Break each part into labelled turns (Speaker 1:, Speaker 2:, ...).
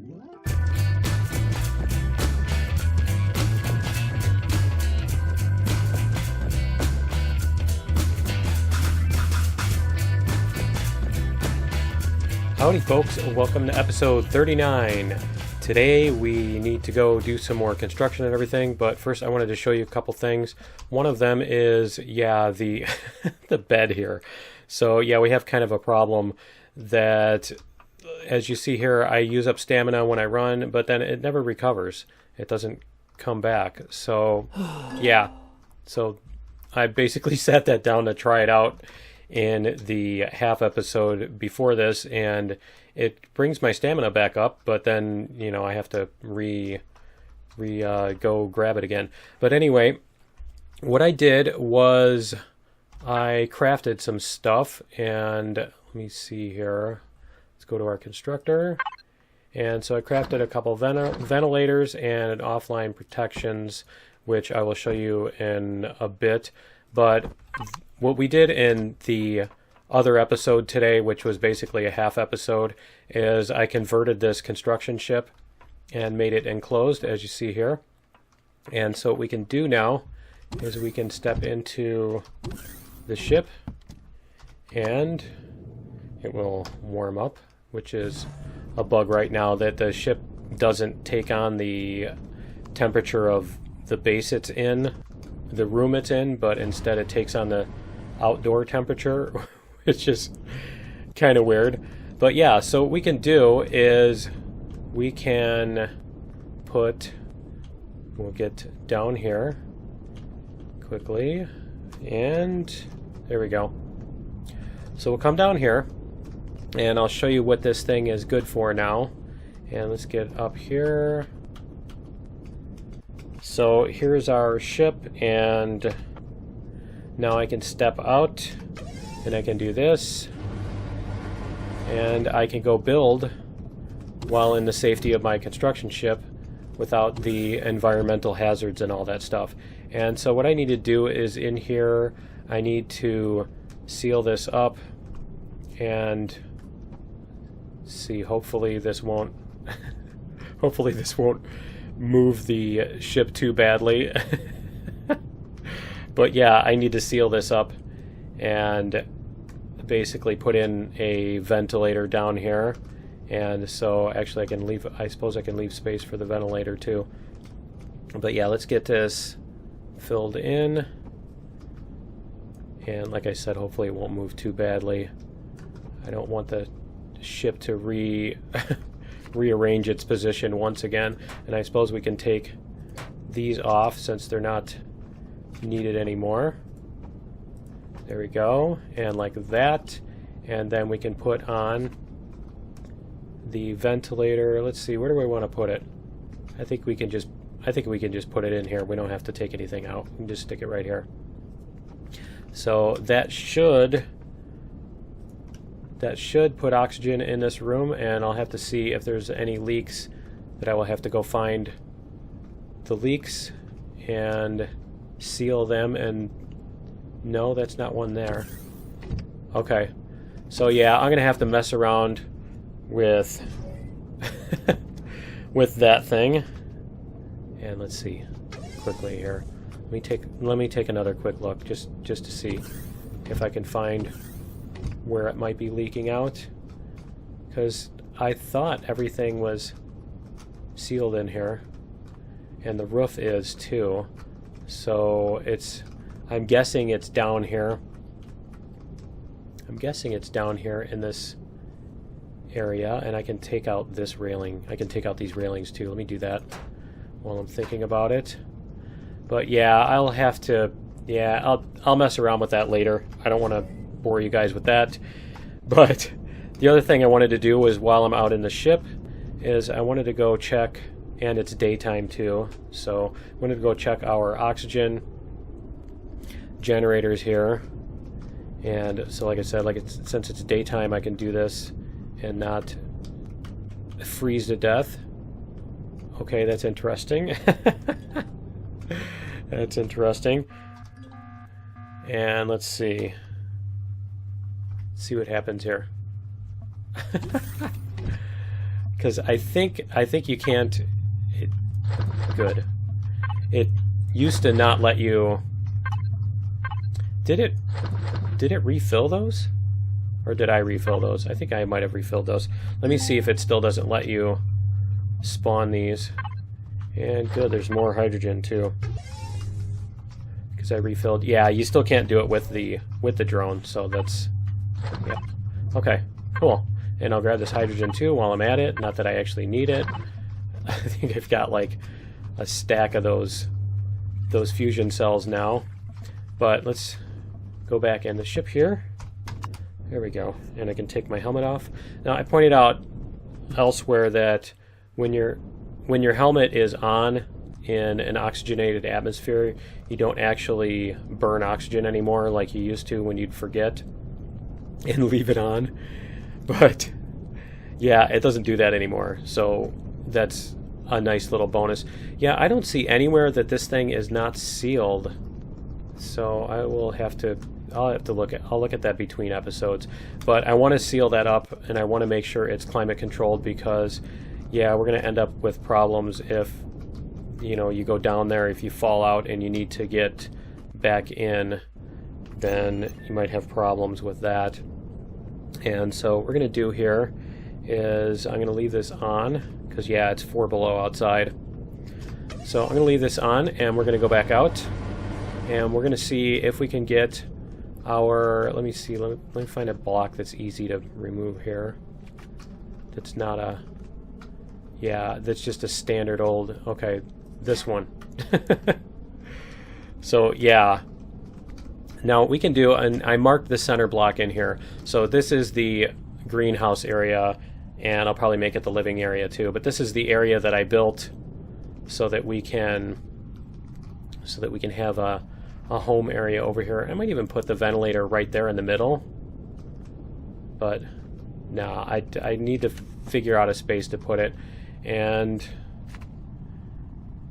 Speaker 1: Howdy folks, welcome to episode 39. Today we need to go do some more construction and everything, but first I wanted to show you a couple things. One of them is, the the bed here. So yeah, we have kind of a problem that, as you see here, I use up stamina when I run, but then it never recovers. It doesn't come back. So yeah, so I basically sat that down to try it out in the half episode before this, and it brings my stamina back up, but then, you know, I have to go grab it again. But anyway, what I did was I crafted some stuff, and let me see here. Let's go to our constructor. And so I crafted a couple ventilators and offline protections, which I will show you in a bit. But what we did in the other episode today, which was basically a half episode, is I converted this construction ship and made it enclosed, as you see here. And so what we can do now is we can step into the ship and it will warm up, which is a bug right now, that the ship doesn't take on the temperature of the base it's in, the room it's in, but instead it takes on the outdoor temperature, which is kind of weird. But yeah, so what we can do is we can we'll get down here quickly, and there we go. So we'll come down here and I'll show you what this thing is good for now. And let's get up here. So here's our ship, and now I can step out and I can do this, and I can go build while in the safety of my construction ship without the environmental hazards and all that stuff. And so what I need to do is, in here I need to seal this up and see, hopefully this won't hopefully this won't move the ship too badly. But yeah, I need to seal this up and basically put in a ventilator down here. And so actually I suppose I can leave space for the ventilator too. But yeah, let's get this filled in. And like I said, hopefully it won't move too badly. I don't want the ship to rearrange its position once again. And I suppose we can take these off since they're not needed anymore. There we go, and like that. And then we can put on the ventilator. Let's see, where do I want to put it? I think we can just put it in here. We don't have to take anything out. We can just stick it right here. So that should put oxygen in this room, and I'll have to see if there's any leaks that I will have to go find the leaks and seal them. And no, that's not one there. Okay, so yeah, I'm gonna have to mess around with with that thing. And let's see quickly here. Let me take another quick look just to see if I can find where it might be leaking out, because I thought everything was sealed in here, and the roof is too. So I'm guessing it's down here. I'm guessing it's down here in this area, and I can take out this railing. I can take out these railings too. Let me do that while I'm thinking about it. But yeah, I'll have to. Yeah, I'll mess around with that later. I don't want to bore you guys with that. But the other thing I wanted to do was, while I'm out in the ship, is I wanted to go check, and it's daytime too, so I wanted to go check our oxygen generators here. And so like I said, since it's daytime, I can do this and not freeze to death. Okay, that's interesting. That's interesting. And let's see what happens here. because I think you can't. Good. It used to not let you. Did it refill those? Or did I refill those? I think I might have refilled those. Let me see if it still doesn't let you spawn these. And good, there's more hydrogen too. Because I refilled. Yeah, you still can't do it with the drone, so that's... Yeah. Okay, cool. And I'll grab this hydrogen too while I'm at it. Not that I actually need it. I think I've got like a stack of those fusion cells now. But let's go back in the ship here. There we go. And I can take my helmet off. Now I pointed out elsewhere that when your helmet is on in an oxygenated atmosphere, you don't actually burn oxygen anymore like you used to when you'd forget and leave it on. But yeah, it doesn't do that anymore. So that's a nice little bonus. Yeah, I don't see anywhere that this thing is not sealed. So I'll have to look at that between episodes. But I want to seal that up, and I want to make sure it's climate controlled, because yeah, we're going to end up with problems if you go down there. If you fall out and you need to get back in, then you might have problems with that. And so what we're going to do here is I'm going to leave this on, because yeah, it's 4 below outside. So I'm going to leave this on, and we're going to go back out, and we're going to see if we can get our, let me see, let me find a block that's easy to remove here. That's not a, yeah, that's just a standard old, okay, this one. So yeah, now we can do, and I marked the center block in here. So this is the greenhouse area, and I'll probably make it the living area too, but this is the area that I built so that we can have a home area over here. I might even put the ventilator right there in the middle, but no, I need to figure out a space to put it. And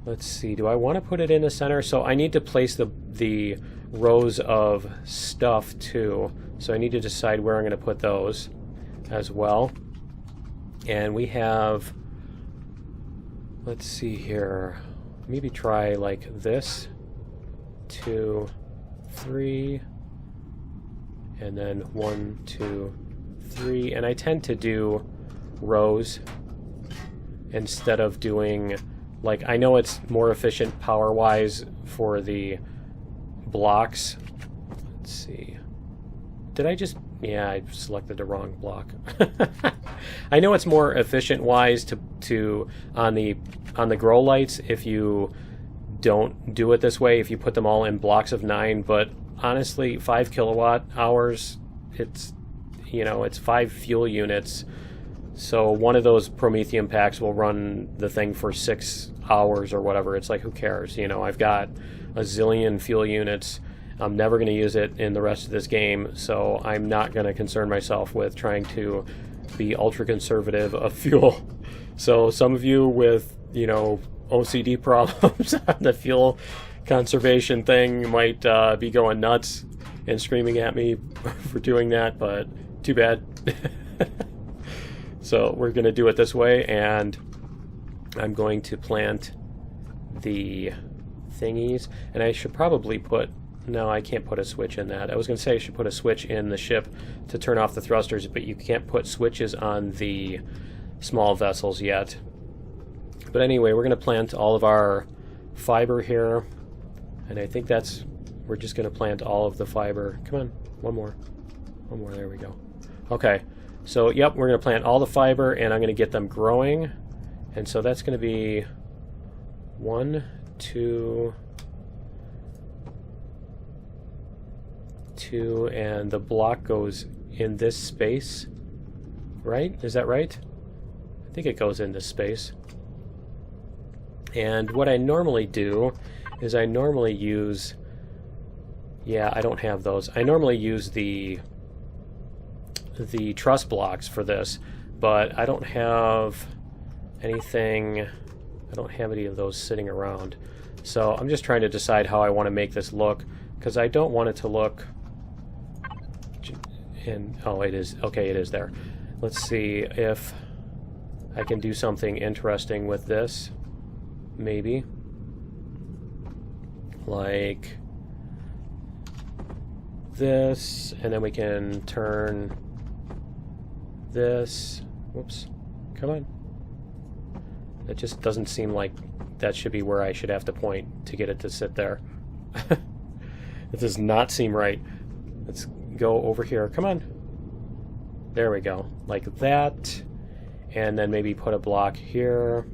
Speaker 1: let's see, do I want to put it in the center? So I need to place the rows of stuff too, so I need to decide where I'm going to put those as well. And we have, let's see here, maybe try like this, 2, 3, and then 1, 2, 3. And I tend to do rows instead of doing, like, I know it's more efficient power wise for the blocks. Let's see, did I just, yeah, I selected the wrong block. I know it's more efficient wise to on the grow lights if you don't do it this way, if you put them all in blocks of 9, but honestly 5 kilowatt hours, it's it's 5 fuel units, so one of those Promethium packs will run the thing for 6 hours or whatever. It's like, who cares? I've got a zillion fuel units. I'm never going to use it in the rest of this game, so I'm not going to concern myself with trying to be ultra conservative of fuel. So some of you with OCD problems on the fuel conservation thing might be going nuts and screaming at me for doing that, but too bad. So we're going to do it this way, and I'm going to plant the thingies, and I should probably put, no, I can't put a switch in that. I was going to say I should put a switch in the ship to turn off the thrusters, but you can't put switches on the small vessels yet. But anyway, we're going to plant all of our fiber here, and I think we're just going to plant all of the fiber. Come on, one more, there we go. Okay, so yep, we're going to plant all the fiber, and I'm going to get them growing, and so that's going to be 1, 2, and the block goes in this space, right? Is that right? I think it goes in this space. And what I normally do is I normally use, yeah, I don't have those. I normally use the truss blocks for this, but I don't have anything, I don't have any of those sitting around. So I'm just trying to decide how I want to make this look, because I don't want it to look, and oh, it is, okay, it is there. Let's see if I can do something interesting with this. Maybe. Like this, and then we can turn this. Whoops. Come on. It just doesn't seem like that should be where I should have to point to get it to sit there. It does not seem right. Let's go over here. Come on. There we go. Like that. And then maybe put a block here.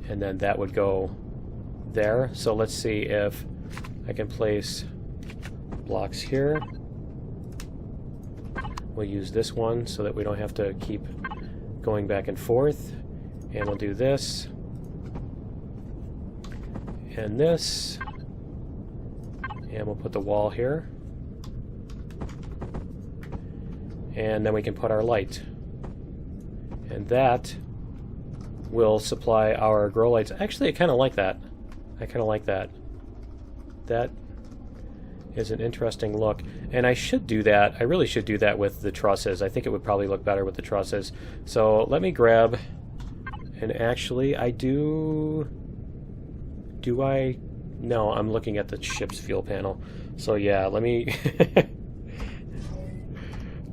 Speaker 1: And then that would go there. So let's see if I can place blocks here. We'll use this one so that we don't have to keep going back and forth. And we'll do this. And this. And we'll put the wall here. And then we can put our light. And that will supply our grow lights. Actually, I kind of like that. I kind of like that. That is an interesting look. And I should do that. I really should do that with the trusses. I think it would probably look better with the trusses. So let me grab... And actually, I do... Do I... No, I'm looking at the ship's fuel panel. So yeah, let me...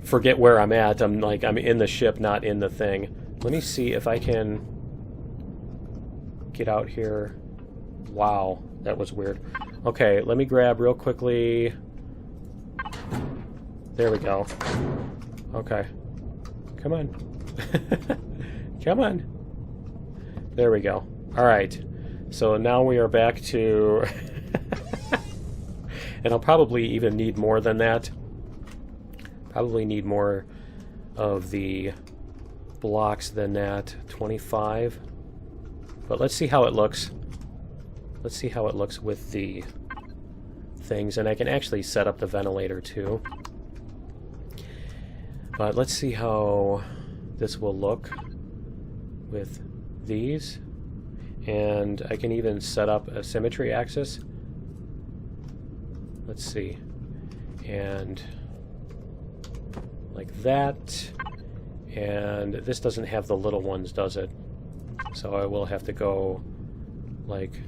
Speaker 1: forget where I'm at. I'm in the ship, not in the thing. Let me see if I can get out here. Wow, that was weird. Okay, let me grab real quickly. There we go. Okay. Come on. Come on. There we go. Alright. So now we are back to... And I'll probably even need more than that. Probably need more of the blocks than that. 25. But let's see how it looks. Let's see how it looks with the things. And I can actually set up the ventilator too. But let's see how this will look with these. And I can even set up a symmetry axis. Let's see. And like that. And this doesn't have the little ones, does it? So I will have to go like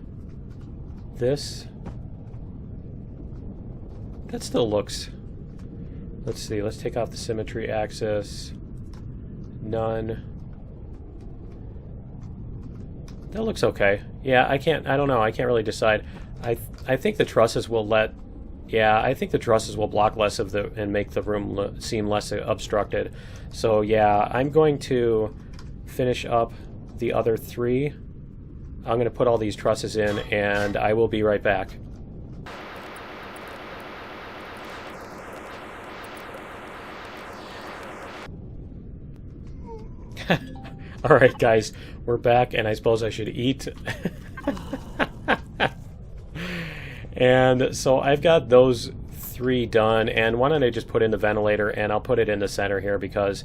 Speaker 1: this. That still looks... Let's see, let's take off the symmetry axis. None. That looks okay. Yeah, I don't know, I can't really decide. I think the trusses will let... Yeah, I think the trusses will block less of the... and make the room seem less obstructed. So yeah, I'm going to finish up the other three. I'm going to put all these trusses in, and I will be right back. Alright guys, we're back, and I suppose I should eat. And so I've got those three done, and why don't I just put in the ventilator, and I'll put it in the center here because,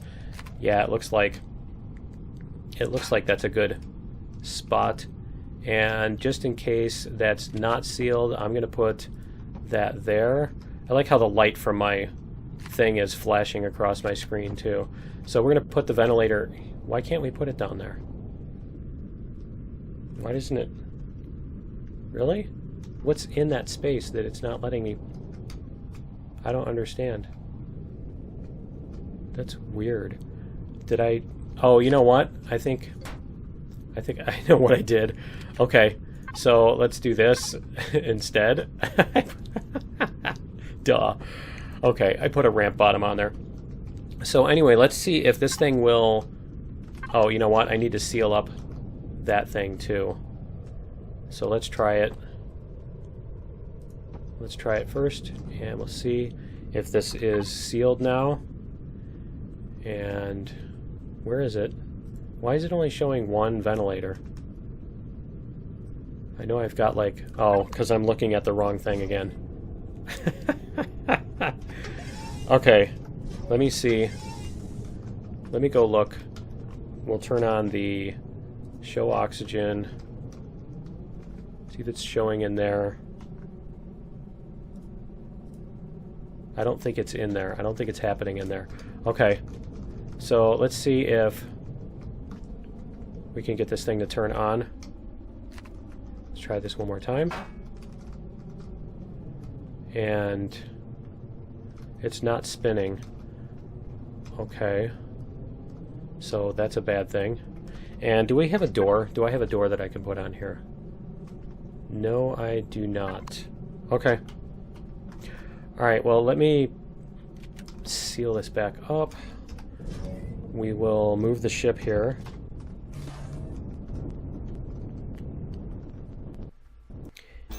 Speaker 1: yeah, it looks like that's a good spot. And just in case that's not sealed, I'm going to put that there. I like how the light from my thing is flashing across my screen too. So we're going to put the ventilator... Why can't we put it down there? Why doesn't it... Really? What's in that space that it's not letting me... I don't understand. That's weird. Did I... Oh, you know what? I think I know what I did. Okay, so let's do this instead. Duh. Okay, I put a ramp bottom on there. So anyway, let's see if this thing will... Oh, you know what? I need to seal up that thing too. So let's try it. Let's try it first, and we'll see if this is sealed now. And where is it? Why is it only showing one ventilator? I know I've got like... Oh, because I'm looking at the wrong thing again. Okay, let me see. Let me go look. We'll turn on the show oxygen. See if it's showing in there. I don't think it's in there. I don't think it's happening in there. Okay, so let's see if we can get this thing to turn on. Let's try this one more time. And it's not spinning. Okay. So that's a bad thing. And do we have a door? Do I have a door that I can put on here? No, I do not. Okay. Alright, well, let me seal this back up. We will move the ship here.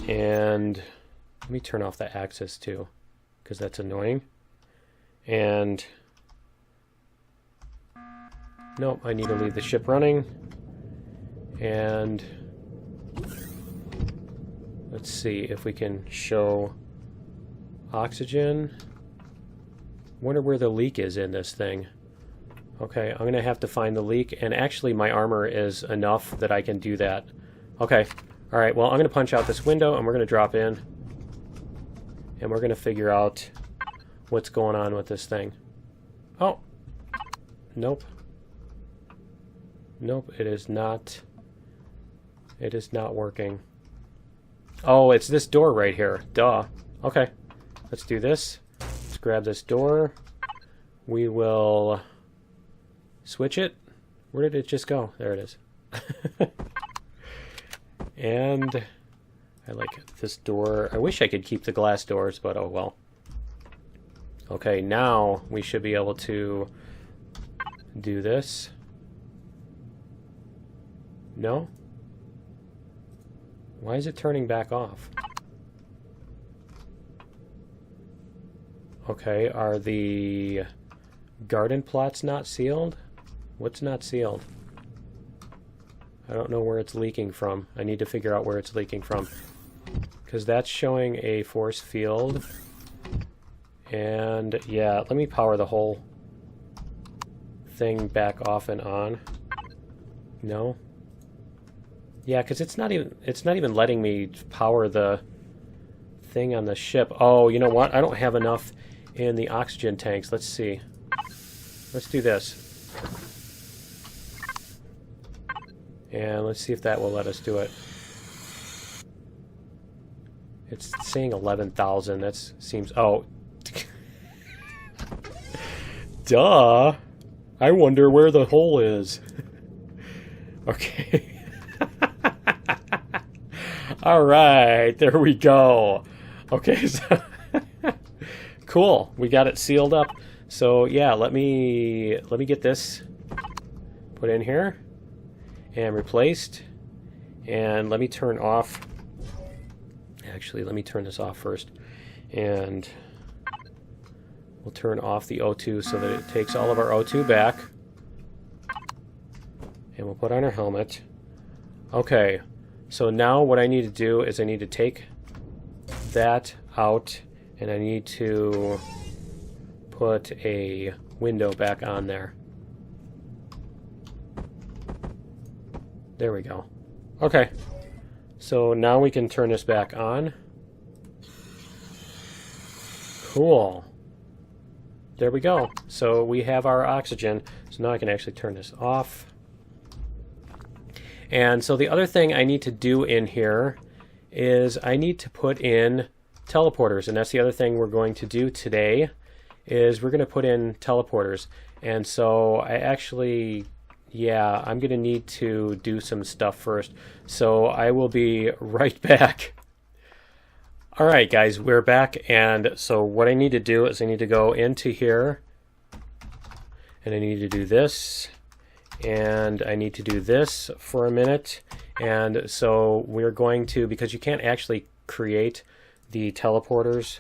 Speaker 1: And let me turn off the axis too, because that's annoying. And nope, I need to leave the ship running. And let's see if we can show oxygen. Wonder where the leak is in this thing. Okay, I'm gonna have to find the leak, and actually my armor is enough that I can do that. Okay, alright, well I'm gonna punch out this window and we're gonna drop in. And we're gonna figure out what's going on with this thing. Oh! Nope. Nope, it is not. It is not working. Oh, it's this door right here. Duh. Okay, let's do this. Let's grab this door. We will switch it. Where did it just go? There it is. And I like this door. I wish I could keep the glass doors, but oh well. Okay, now we should be able to do this. No? Why is it turning back off? Okay, are the garden plots not sealed? What's not sealed? I don't know where it's leaking from. I need to figure out where it's leaking from. Because that's showing a force field. And yeah, let me power the whole thing back off and on. No? Yeah, because it's not even letting me power the thing on the ship. Oh, you know what? I don't have enough in the oxygen tanks. Let's see. Let's do this. And let's see if that will let us do it. It's saying 11,000. That seems... Oh. Duh. I wonder where the hole is. Okay. All right. There we go. Okay. So cool. We got it sealed up. So yeah, let me get this put in here and replaced. And let me turn off. Actually, let me turn this off first. And we'll turn off the O2 so that it takes all of our O2 back. And we'll put on our helmet. Okay, so now what I need to do is I need to take that out and I need to put a window back on there. There we go. Okay, so now we can turn this back on. Cool. There we go. So we have our oxygen. So now I can actually turn this off. And so the other thing I need to do in here is I need to put in teleporters. And that's the other thing we're going to do today is we're going to put in teleporters. And so I actually, yeah, I'm going to need to do some stuff first. So I will be right back. All right, guys, we're back. And so what I need to do is I need to go into here. And I need to do this. And I need to do this for a minute. And so we're going to, because you can't actually create the teleporters,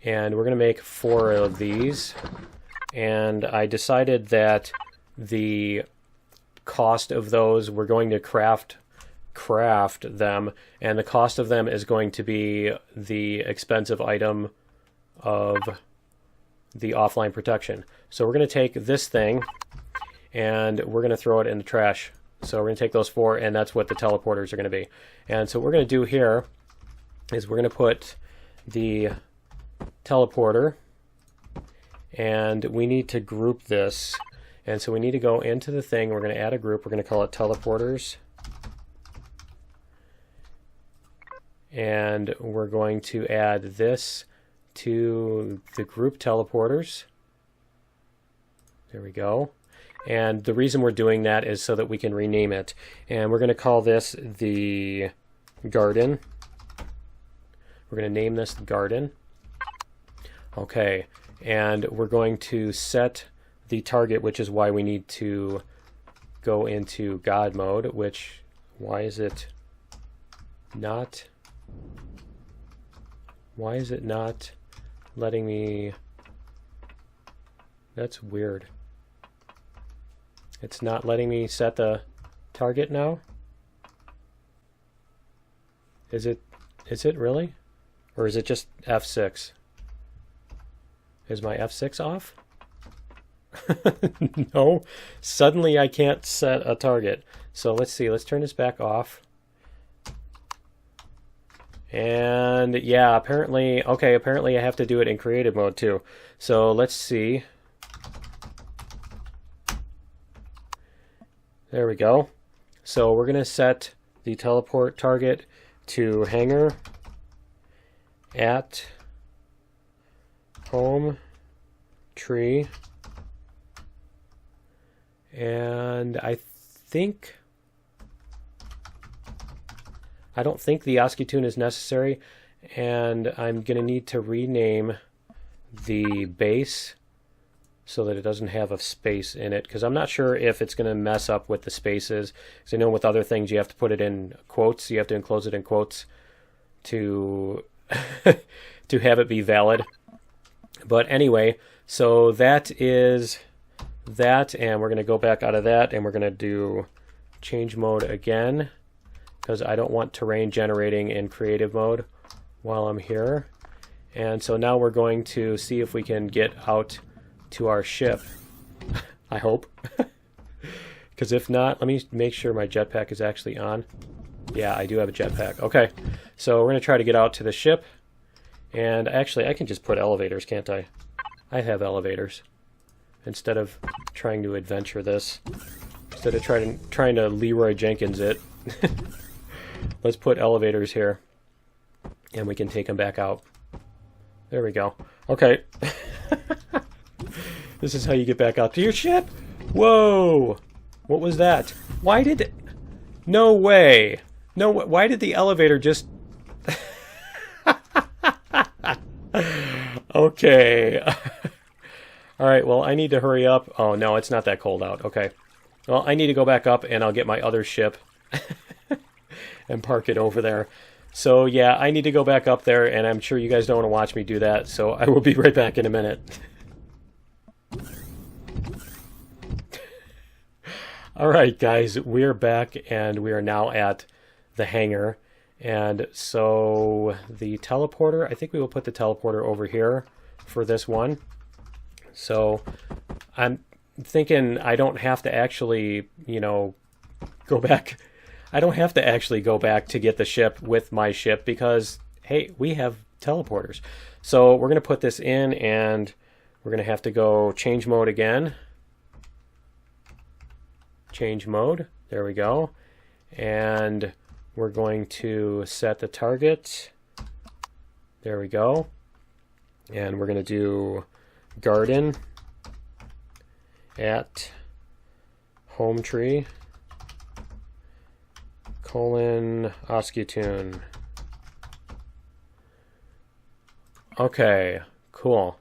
Speaker 1: and we're going to make 4 of these. And I decided that the cost of those, we're going to craft them, and the cost of them is going to be the expensive item of the offline protection. So we're going to take this thing and we're going to throw it in the trash. So we're going to take those 4, and that's what the teleporters are going to be. And so what we're going to do here is we're going to put the teleporter, and we need to group this. And so we need to go into the thing. We're going to add a group. We're going to call it teleporters. And we're going to add this to the group teleporters. There we go. And the reason we're doing that is so that we can rename it. And we're going to call this the garden. We're going to name this garden. Okay. And we're going to set the target, which is why we need to go into God mode, which, why is it not letting me? That's weird. It's not letting me set the target now? Is it really? Or is it just F6? Is my F6 off? No. Suddenly I can't set a target. So let's see. Let's turn this back off. And yeah, apparently I have to do it in creative mode too. So let's see. There we go. So we're going to set the teleport target to hangar at home tree. And I don't think the ASCII tune is necessary, and I'm going to need to rename the base so that it doesn't have a space in it, because I'm not sure if it's going to mess up with the spaces. Because I know with other things you have to put it in quotes, you have to enclose it in quotes to to have it be valid. But anyway, so that is that, and we're going to go back out of that, and we're going to do change mode again, because I don't want terrain generating in creative mode while I'm here. And so now we're going to see if we can get out to our ship. I hope. Because if not, let me make sure my jetpack is actually on. Yeah, I do have a jetpack. Okay, so we're going to try to get out to the ship. And actually, I can just put elevators, can't I? I have elevators. Instead of trying to adventure this. Instead of trying to Leroy Jenkins it. Let's put elevators here. And we can take them back out. There we go. Okay. This is how you get back out to your ship. Whoa! What was that? Why did it... No way! No, why did the elevator just... Okay. Alright, well, I need to hurry up. Oh, no, it's not that cold out. Okay. Well, I need to go back up, and I'll get my other ship and park it over there. So, yeah, I need to go back up there, and I'm sure you guys don't want to watch me do that, so I will be right back in a minute. Alright, guys, we're back, and we are now at the hangar. And so the teleporter, I think we will put the teleporter over here for this one. So I'm thinking I don't have to actually, go back. I don't have to actually go back to get the ship with my ship because, hey, we have teleporters. So we're going to put this in, and we're going to have to go change mode again. Change mode. There we go. And we're going to set the target. There we go. And we're going to do garden at home tree colon ASCII tune. Okay, cool.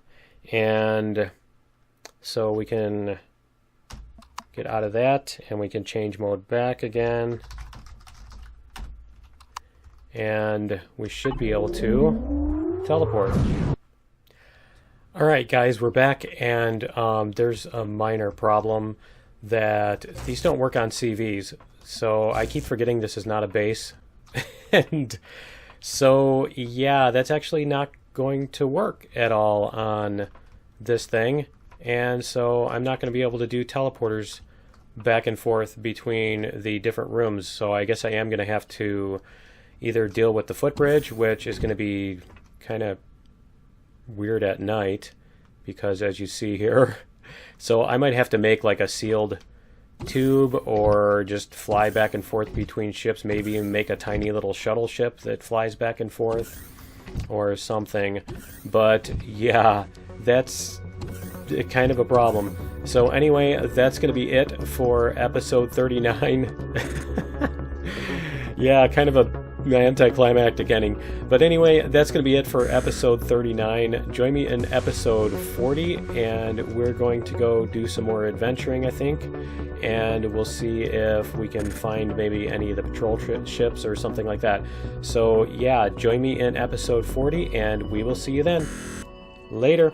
Speaker 1: And so we can get out of that, and we can change mode back again. And we should be able to teleport. Alright guys, we're back, and there's a minor problem that these don't work on CVs. So I keep forgetting this is not a base. And so yeah, that's actually not going to work at all on this thing. And so I'm not going to be able to do teleporters back and forth between the different rooms. So I guess I am going to have to either deal with the footbridge, which is going to be kind of weird at night, because as you see here, So I might have to make like a sealed tube or just fly back and forth between ships, maybe make a tiny little shuttle ship that flies back and forth or something. But yeah, that's kind of a problem. So anyway, that's going to be it for episode 39. Yeah, kind of a anticlimactic ending. But anyway, that's going to be it for episode 39. Join me in episode 40, and we're going to go do some more adventuring, I think. And we'll see if we can find maybe any of the patrol ships or something like that. So yeah, join me in episode 40, and we will see you then. Later.